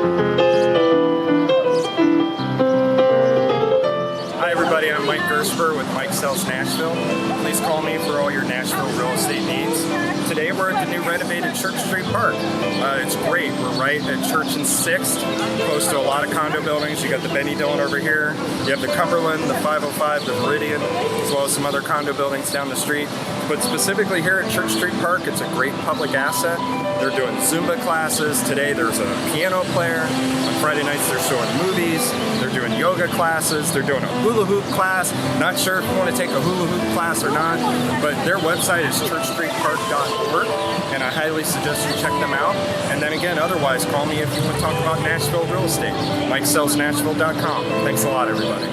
Hi everybody, I'm Mike Gersper with Mike Sells Nashville. Please call me for all your Nashville real estate needs. Today we're at the new renovated Church Street Park. It's great. We're right at Church and 6th, close to a lot of condo buildings. You got the Benny Dillon over here. You have the Cumberland, the 505, the Meridian, as well as some other condo buildings down the street. But specifically here at Church Street Park, it's a great public asset. They're doing Zumba classes. Today there's a piano player. On Friday nights they're showing movies. They're doing yoga classes. They're doing a hula hoop class. Not sure if you want to take a hula hoop class or not, but their website is churchstreetpark.org, and I highly suggest you check them out. And then again, otherwise, call me if you want to talk about Nashville real estate. MikeSellsNashville.com. Thanks a lot, everybody.